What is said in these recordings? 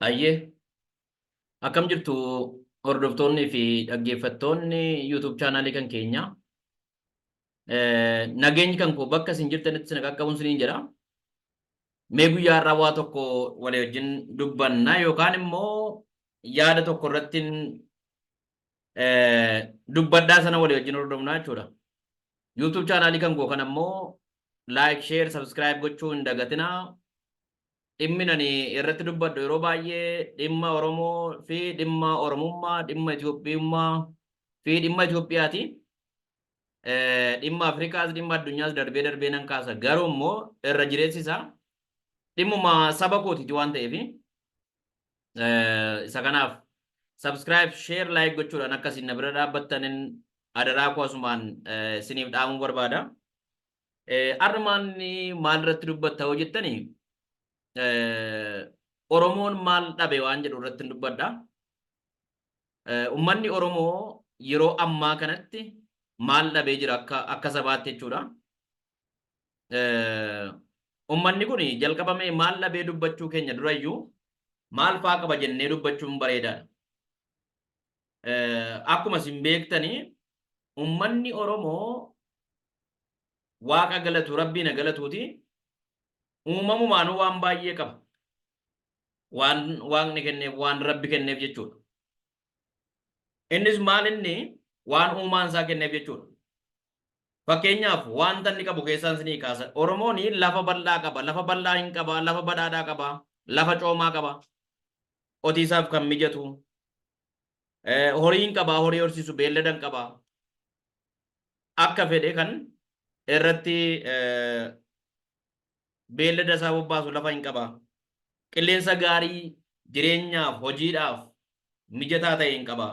Ayyee akkam jirtu hordoftoonni fi dhaggeeffattoonni YouTube chaanaalii kan keenya. Nageenyi kan koo bakka isin jirtanitti isin qaqqabuun isiniin jedha. Mee guyyaa har'aa waa tokko walii wajjin dubbannaa yookaan immoo yaada tokko irratti dubbadhaa sana walii wajjin hordofnaa jechuudha. YouTube chaanaalii kan koo kan ammoo like, share, subscribe gochuu hin dagatinaa. Dhimmi ani irratti dubbadhu yeroo baay'ee dhimma Oromoo fi dhimma Oromummaa, dhimma Itoophiyummaa fi dhimma Itoophiyaati. Dhimma Afrikaas dhimma addunyaas darbee darbee nan kaasa. Garuu immoo irra jireessi isaa dhimmuma saba kootiiti waan ta'eef isa kanaaf subscribe, share, like gochuudhaan akkasiin na bira dhaabbattaniin adaraa koo asumaan isiniif dhaamuu barbaada. Armaan maal irratti dubbatta hoo jettanii Oromoon maal dhabe waan jedhu irratti dubbadha. Uummanni Oromoo yeroo ammaa kanatti maal dhabee jira akka sabaatti jechuudha. Uummanni kun jalqabamee maal dhabee dubbachuu keenya durayyuu maal faa qaba jennee dubbachuun bareedaadha. Akkuma isin beektanii uummanni Oromoo waaqa galatu, rabbiin galatuuti. Uumamumaan waan baay'ee qaba. Waan waaqni kenneef, waan rabbi kenneef jechuudha. Innis maal inni waan uumaan isaa kenneef jechuudha. Fakkeenyaaf wanta inni qabu keessaan isinii kaasa. Oromoon lafa bal'aa qaba, lafa bal'aa hin qaba, lafa badhaadhaa qaba, lafa coomaa qaba. Qotiisaaf kan mijatu. Horii hin qaba, horii horsiisu, beelladan qaba. Akka fedhe kan irratti beellada isaa bobbaasu lafa hin qaba. Qilleensa gaarii jireenyaaf, hojiidhaaf mijataa ta'e hin qaba.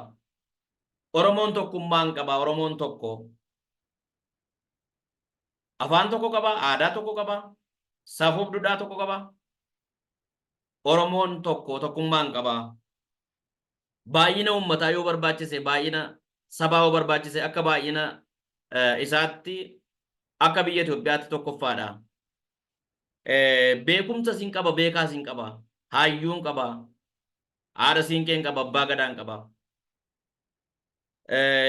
Oromoon tokkummaa hin qaba. Oromoon tokko afaan tokko qaba, aadaa tokko qaba, safuuf duudhaa tokko qaba. Oromoon tokkummaa hin qaba. Baay'ina uummataa yoo barbaachise, baay'ina sabaa yoo barbaachise akka baay'ina isaatti akka biyya Itoophiyaatti tokkoffaadha. Beekumsa siin qaba, beekaa siin qaba, hayyuun qaba, haadha siinqeen qaba, abbaa gadaan qaba,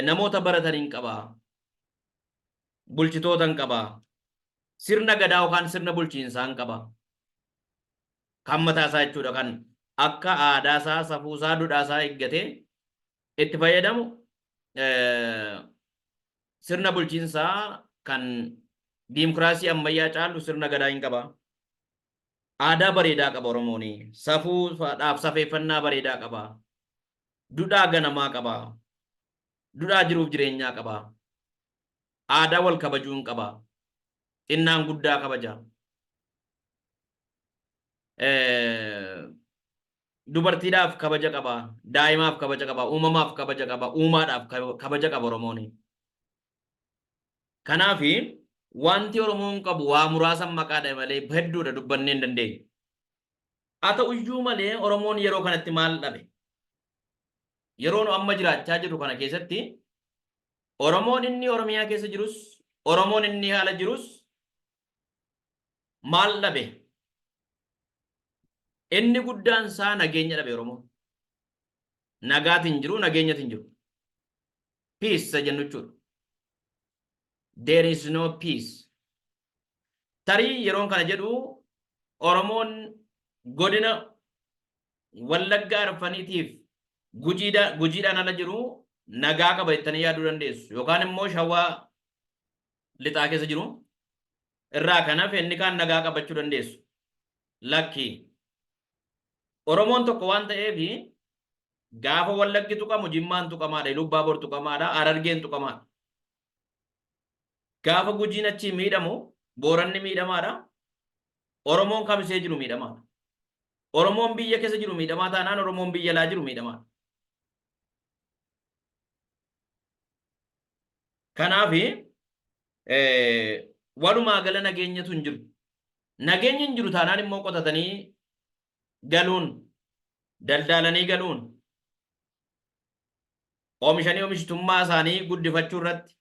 namoota barataniin qaba, bulchitootan qaba, sirna gadaa yookaan sirna bulchiinsaa qaba. Kan mataa isaa jechuudha, kan akka aadaa isaa, safuu isaa, duudhaa isaa eeggatee itti fayyadamu sirna bulchiinsaa kan diimokiraasii ammayyaa caalu sirna gadaa hin qaba. Aadaa bareedaa qaba Oromoon. Safuudhaaf safeeffannaa bareedaa qaba. Duudhaa ganamaa qaba. Duudhaa jiruuf jireenyaa qaba. Aadaa wal kabajuun qaba. Xinnaan guddaa kabaja. Dubartiidhaaf kabaja qaba. Daa'imaaf kabaja qaba. Uumamaaf kabaja qaba. Uumaadhaaf kabaja qaba Oromoon. Kanaafi wanti Oromoon qabu waa muraasan maqaadha malee hedduudha dubbannee hin dandeenye. Haa ta'uyyuu malee Oromoon yeroo kanatti maal dhabe? Yeroo nu amma jiraachaa jirru kana keessatti Oromoon inni Oromiyaa keessa jirus, Oromoon inni haala jirus maal dhabe? Inni guddaan isaa nageenya dhabe Oromoon. Nagaatiin jiru, nageenyatiin jiru. Peace jennu jechuudha. There is no peace. Tarii yeroon kana jedhu Oromoon godina Wallaggaa Arfaniitiif gujiidhaan ala jiru nagaa qaba jettanii yaaduu dandeessu. Yookaan immoo Shawaa lixaa keessa jiru irraa kanaaf inni kaan nagaa qabachuu dandeessu. Lakki Oromoon tokko waan ta'eef gaafa Wallaggi tuqamu Jimmaan tuqamaadha, Ilubbaabor tuqamaadha, Harargeen tuqamaadha. Gaafa gujiin achi miidhamu Booranni miidhamaadha. Oromoon kamisee jiru miidhamaadha. Oromoon biyya keessa jiru miidhamaa taanaan Oromoon biyya alaa jiru miidhamaadha. Kanaafi walumaa gala nageenyatu hin jiru. Nageenyi hin jiru taanaan immoo qotatanii galuun, daldalanii galuun, oomishanii oomishtummaa isaanii guddifachuu irratti,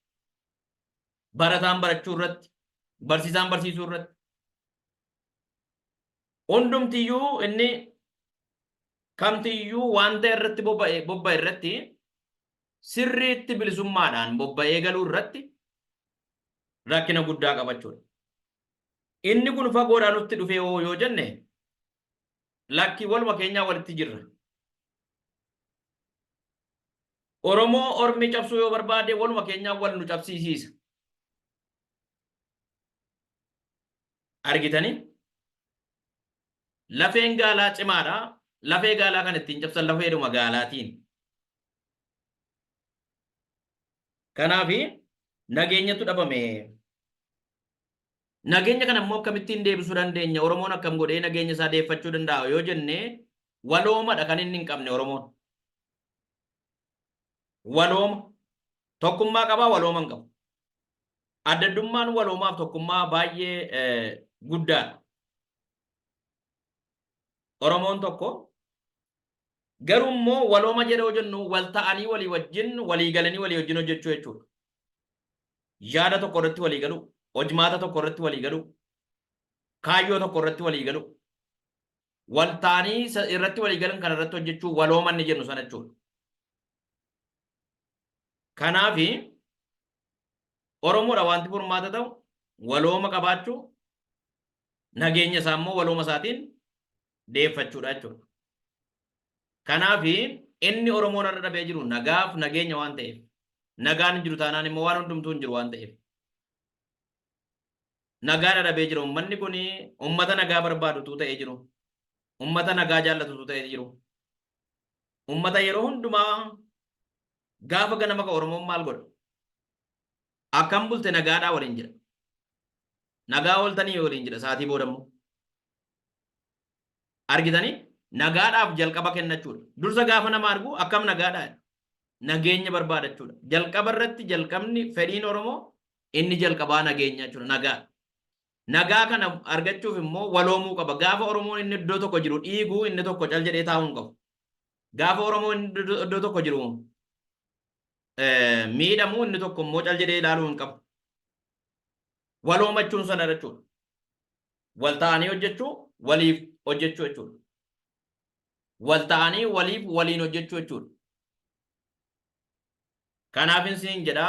barataan barachuu irratti, barsiisaan barsiisuu irratti hundumtiyyuu inni kamtiyyuu wanta irratti bobba irratti sirriitti bilisummaadhaan bobba'ee galuu irratti rakkina guddaa qabachuudha. Inni kun fagoodhaan nutti dhufee yoo jenne lakki waluma keenyaa walitti jirra. Oromoo ormi cabsuu yoo barbaade waluma keenyaa wal nu cabsiisiisa. Argitanii? Lafeen gaalaa cimaadha. Lafee gaalaa kan ittiin cabsan lafeedhuma gaalaatiin. Kanaafi nageenyatu dhabame. Nageenya kana immoo akkamittiin deebisuu dandeenya? Oromoon akkam godhee nageenya isaa deeffachuu danda'a yoo jenne waloomadha kan inni hin qabne Oromoon. Walooma. Tokkummaa qabaa walooma hin qabu. Addaddummaan waloomaaf tokkummaa baay'ee guddaadha. Oromoon tokko garuu immoo walooma jedhee jennu wal ta'anii walii wajjin walii galanii walii wajjin hojjechuu jechuudha. Yaada tokko irratti walii galu, hojmaata tokko irratti walii galu, kaayyoo tokko irratti walii galu, wal ta'anii irratti walii galan kan irratti hojjechuu walooma inni jennu sana jechuudha. Kanaafi Oromoodha wanti furmaata ta'u walooma qabaachuu nageenya isaa immoo walooma isaatiin deeffachuudha jechuudha. Kanaafi inni Oromoon irra dhabee jiru nagaaf nageenya waan ta'eef nagaan jiru taanaan immoo waan hundumtuu hin jiru waan ta'eef nagaan dhabee jiru uummanni kun uummata nagaa barbaadutu ta'ee jiru uummata nagaa jaallatutu ta'ee jiru uummata yeroo hundumaa gaafa ganama ka Oromoon maal godha akkam bulte nagaadhaa waliin jira nagaa ooltanii waliin jira saatii boodammoo argitanii nagaadhaaf jalqaba kennachuudha. Dursa gaafa nama argu akkam nagaadhaa nageenya barbaadachuudha. Jalqaba irratti jalqabni fedhiin Oromoo inni jalqabaa nageenya jechuudha nagaa. Nagaa kana argachuuf immoo waloomuu qaba. Gaafa Oromoon inni iddoo tokko jiru dhiiguu inni tokko cal jedhee taa'uu hin qabu. Gaafa Oromoon iddoo tokko jiru miidhamuu inni tokko immoo cal jedhee ilaaluu hin qabu. Waloomachuun sana jechuudha. Wal ta'anii hojjechuu waliif hojjechuu jechuudha. Wal ta'anii waliif waliin hojjechuu jechuudha. Kanaafin siin jedha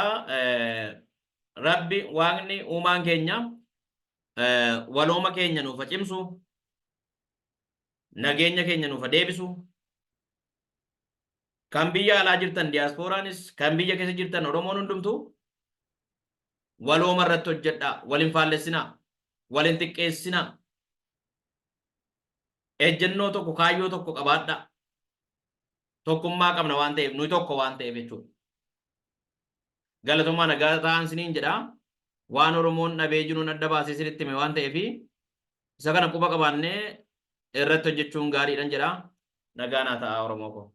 Rabbi Waaqni uumaan keenya walooma keenya nuuf cimsu nageenya keenya nuuf deebisu kan biyya alaa jirtan diyaaspooraanis kan biyya keessa jirtan Oromoon hundumtuu walooma irratti hojjedhaa waliin faallessinaa waliin xiqqeessinaa ejjennoo tokko kaayyoo tokko qabaadhaa tokkummaa qabna waan ta'eef nuyi tokko waan ta'eef jechuudha. Galatoomaa nagaa ta'an siniin jedha waan Oromoon dhabee jiruun adda baasee sinitti hime waan ta'eef isa kana quba qabaannee irratti hojjechuun gaariidhaan jedha nagaa naa ta'a Oromoo koo.